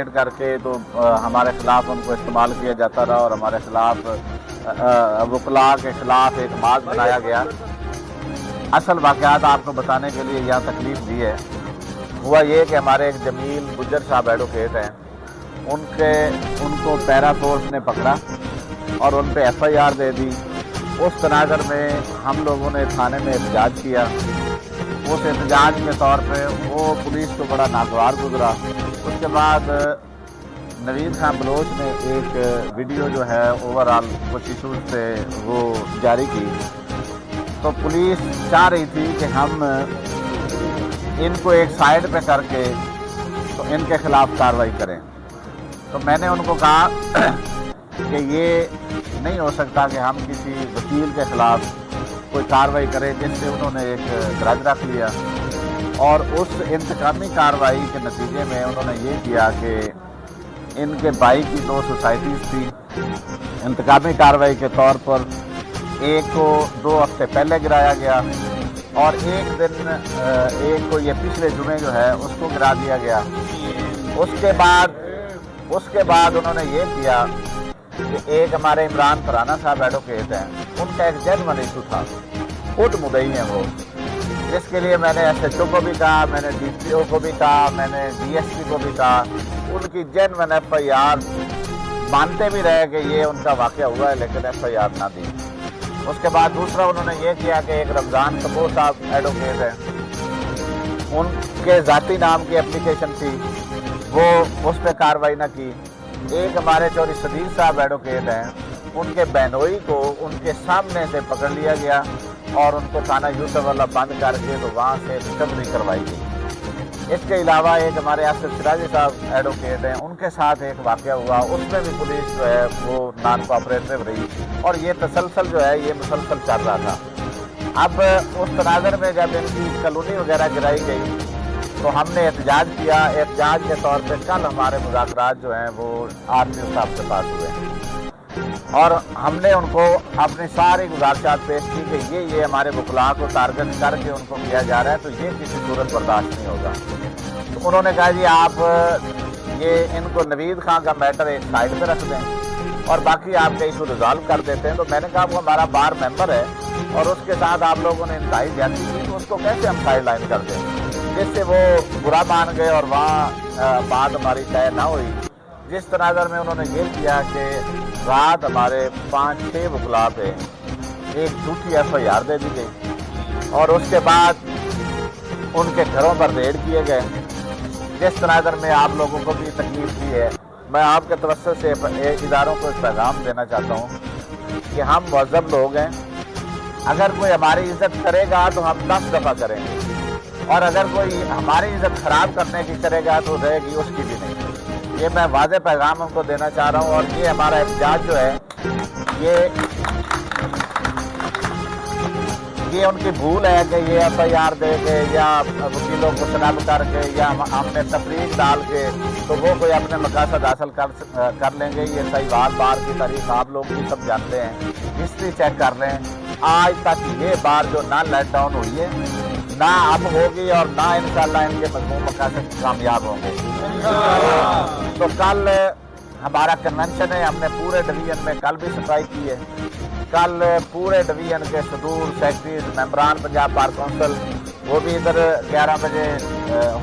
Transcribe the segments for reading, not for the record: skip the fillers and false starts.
करके तो हमारे खिलाफ उनको इस्तेमाल किया जाता रहा और हमारे खिलाफ वकला के खिलाफ एक मार्च बनाया गया। असल वाक़यात आपको बताने के लिए यहाँ तकलीफ दी है। हुआ ये कि हमारे एक जमील गुज्जर साहब एडवोकेट हैं, उनको पैरा फोर्स ने पकड़ा और उन पर FIR दे दी। उस तनाज़र में हम लोगों ने थाने में एहतजाज किया। उस एहतजाज के तौर पे वो पुलिस को बड़ा नागवार गुजरा। उसके बाद नवीद खान बलोच ने एक वीडियो जो है ओवरऑल कुछ इशूज़ पे वो जारी की। तो पुलिस चाह रही थी कि हम इनको एक साइड पे करके तो इनके खिलाफ कार्रवाई करें। तो मैंने उनको कहा कि ये नहीं हो सकता कि हम किसी वकील के खिलाफ कोई कार्रवाई करें, जिससे उन्होंने एक ग्रज रख लिया। और उस इंतकामी कार्रवाई के नतीजे में उन्होंने ये किया कि इनके भाई की 2 सोसाइटीज़ थी। इंतकामी कार्रवाई के तौर पर एक को 2 हफ्ते पहले गिराया गया और एक को ये पिछले जुमे जो है उसको गिरा दिया गया। उसके बाद उन्होंने ये किया कि एक हमारे इमरान फराना साहब एडवोकेट हैं, उनका एक जेन्युइन इशू था, खुद मुद्दई हैं वो, जिसके लिए मैंने SHO को भी कहा, मैंने DPO को भी कहा, मैंने DSP को भी कहा। उनकी जेन्युइन FIR मानते भी रहे कि ये उनका वाक़या हुआ है, लेकिन FIR ना दी। उसके बाद दूसरा उन्होंने ये किया कि एक रमज़ान कपूर साहब एडवोकेट हैं, उनके ज़ाती नाम की एप्लीकेशन थी, वो उस पर कार्रवाई न की। एक हमारे चौधरी सदीक साहब एडवोकेट हैं, उनके बहनोई को उनके सामने से पकड़ लिया गया और उनको थाना यूसुफ वाला बंद करके तो वहाँ से रिकवरी करवाई गई। इसके अलावा एक हमारे आसिफ सिराजी साहब एडवोकेट हैं, उनके साथ एक वाक़या हुआ, उसमें भी पुलिस जो है वो नॉन कोऑपरेटिव रही और ये तसलसल जो है ये मुसलसल चल रहा था। अब उस तनाज़र में जब इनकी कॉलोनी वगैरह गिराई गई तो हमने एहतजाज किया। एहतजाज के तौर पे कल हमारे मुज़ाकरात जो हैं वो RTO साहब के पास हुए और हमने उनको अपनी सारी गुजारिशात पेश की कि ये हमारे वकला को टारगेट करके उनको किया जा रहा है, तो ये किसी सूरत बर्दाश्त नहीं होगा। तो उन्होंने कहा जी आप ये इनको नवीद खान का मैटर एक साइड पे रख दें और बाकी आपके इशू रिजॉल्व कर देते हैं। तो मैंने कहा वो हमारा बार मेंबर है और उसके साथ आप लोगों ने इंतहाई ज्यादती की, तो उसको कैसे हम साइड लाइन कर दें, जिससे वो बुरा मान गए और वहाँ बात हमारी तय ना हुई। जिस तनाज़र में उन्होंने ये किया कि रात हमारे 5-6 वकला पे एक झूठी FIR दे दी गई और उसके बाद उनके घरों पर रेड किए गए। जिस तनाज़र में आप लोगों को भी तकलीफ दी है, मैं आपके तवज्जो से इदारों को एक पैगाम देना चाहता हूँ कि हम मुअज़्ज़ब लोग हैं। अगर कोई हमारी इज़्ज़त करेगा तो हम 10 दफ़ा करेंगे और अगर कोई हमारी इज़्ज़त ख़राब करने की करेगा तो रहेगी उसकी भी नहीं। ये मैं वाज़े पैगाम उनको देना चाह रहा हूँ और ये हमारा एहतजाज जो है ये उनकी भूल है कि ये FIR दे के या वकीलों को सनब करके या हमने तफरीक डाल के तो वो कोई अपने मकासद हासिल कर लेंगे। ये सही बार की तारीख आप लोग भी सब जानते हैं, हिस्ट्री चेक कर लें। आज तक ये बार जो ना लेट डाउन हुई है, ना अब होगी और ना इंशाल्लाह इनके मजमून मकासद कामयाब होंगे। तो कल हमारा कन्वेंशन है, हमने पूरे डिवीजन में कल भी स्ट्राइक की है। कल पूरे डिवीजन के सदूर सेक्रेटरीज मेंबरान पंजाब बार काउंसिल वो भी इधर 11 बजे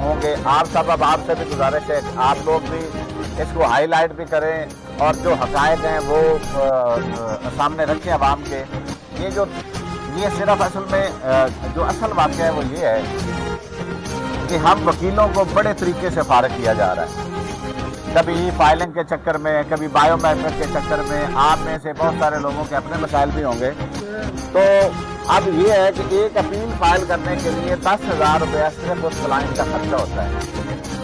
होंगे। आप सब अब आपसे भी गुजारिश है आप लोग भी इसको हाईलाइट भी करें और जो हक़ाइक़ हैं वो सामने रखें आवाम के। ये सिर्फ असल में जो असल वाक़या है वो ये है कि हम वकीलों को बड़े तरीके से फारिग किया जा रहा है। कभी फाइलिंग के चक्कर में, कभी बायोमेट्रिक के चक्कर में। आप में से बहुत सारे लोगों के अपने मसाइल भी होंगे। तो अब ये है कि एक अपील फाइल करने के लिए 10,000 रुपया सिर्फ उस क्लाइंट का खर्चा होता है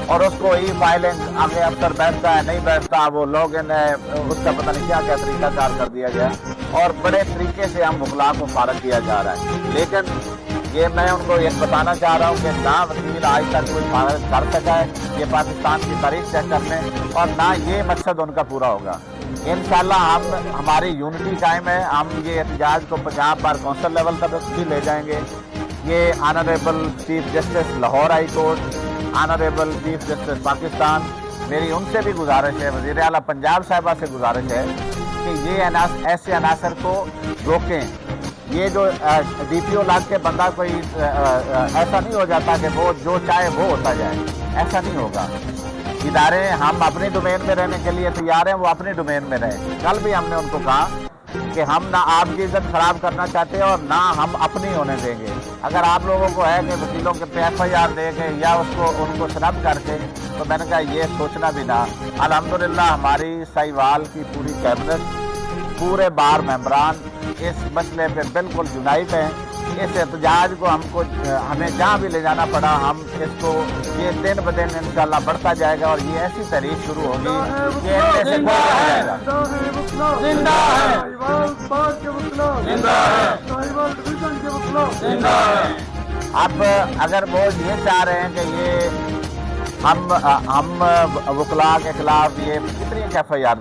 और उसको फाइलिंग आगे अफसर बैठता है नहीं बैठता, वो लॉग इन है, उसका पता नहीं क्या क्या तरीकाकार कर दिया गया और बड़े तरीके से हम वकला को फारिग किया जा रहा है। लेकिन ये मैं उनको ये बताना चाह रहा हूँ कि ना वकील आज तक कोई फारिग कर सका है, ये पाकिस्तान की तारीख चेक कर लें और ना ये मकसद उनका पूरा होगा। इंशाल्लाह हमारी यूनिटी कायम है। हम ये एहतजाज को पंजाब बार काउंसिल लेवल तक भी ले जाएंगे। ये honourable chief justice Lahore high court, honourable chief justice Pakistan, मेरी उनसे भी गुजारिश है, वज़ीर आला पंजाब साहिबा से गुजारिश है कि ये ऐसे अनासर को रोकें। ये जो DPO लाग के बंदा कोई ऐसा नहीं हो जाता कि वो जो चाहे वो होता जाए, ऐसा नहीं होगा। इदारे हम अपनी डोमेन में रहने के लिए तैयार हैं, वो अपनी डोमेन में रहें। कल भी हमने उनको कहा कि हम ना आपकी इज्जत खराब करना चाहते हैं और ना हम अपनी होने देंगे। अगर आप लोगों को है कि वकीलों के पे FIR दे के या उनको शनाख्त करके, तो मैंने कहा ये सोचना भी ना। अल्हम्दुलिल्लाह हमारी साहिवाल की पूरी कैबिनेट, पूरे बार मेंबरान इस मसले पे बिल्कुल यूनाइट हैं। इस एहतजाज को हमें जहाँ भी ले जाना पड़ा, हम इसको ये दिन ब दिन इंशाल्लाह बढ़ता जाएगा और ये ऐसी तहरीक शुरू होगी कि इनमें से कोई नहीं जाएगा। जिंदा है, जिंदा है, जिंदा है। अब अगर वो ये चाह रहे हैं कि ये हम वकला के खिलाफ ये कितनी FIR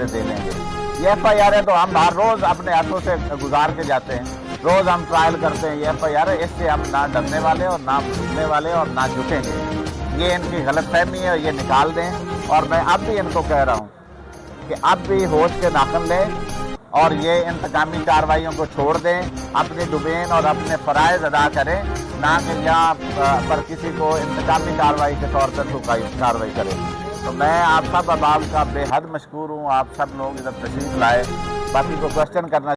दे लेंगे। ये FIR तो हम हर रोज़ अपने हाथों से गुजार के जाते हैं, रोज़ हम ट्रायल करते हैं। ये FIR इससे हम ना डरने वाले और ना झुकने वाले और ना झुकेंगे। ये इनकी गलतफहमी है, ये निकाल दें। और मैं अब भी इनको कह रहा हूँ कि अब भी होश के नाखन लें और ये इंतकामी कार्रवाइयों को छोड़ दें, अपनी डोमेन और अपने फ़राइज़ अदा करें, ना कि यहाँ पर किसी को इंतकामी कार्रवाई के तौर पर कोई कार्रवाई करें। तो मैं आप सब अहबाब का बेहद मशकूर हूँ, आप सब लोग इधर तशरीफ़ लाए। बाकी को क्वेश्चन करना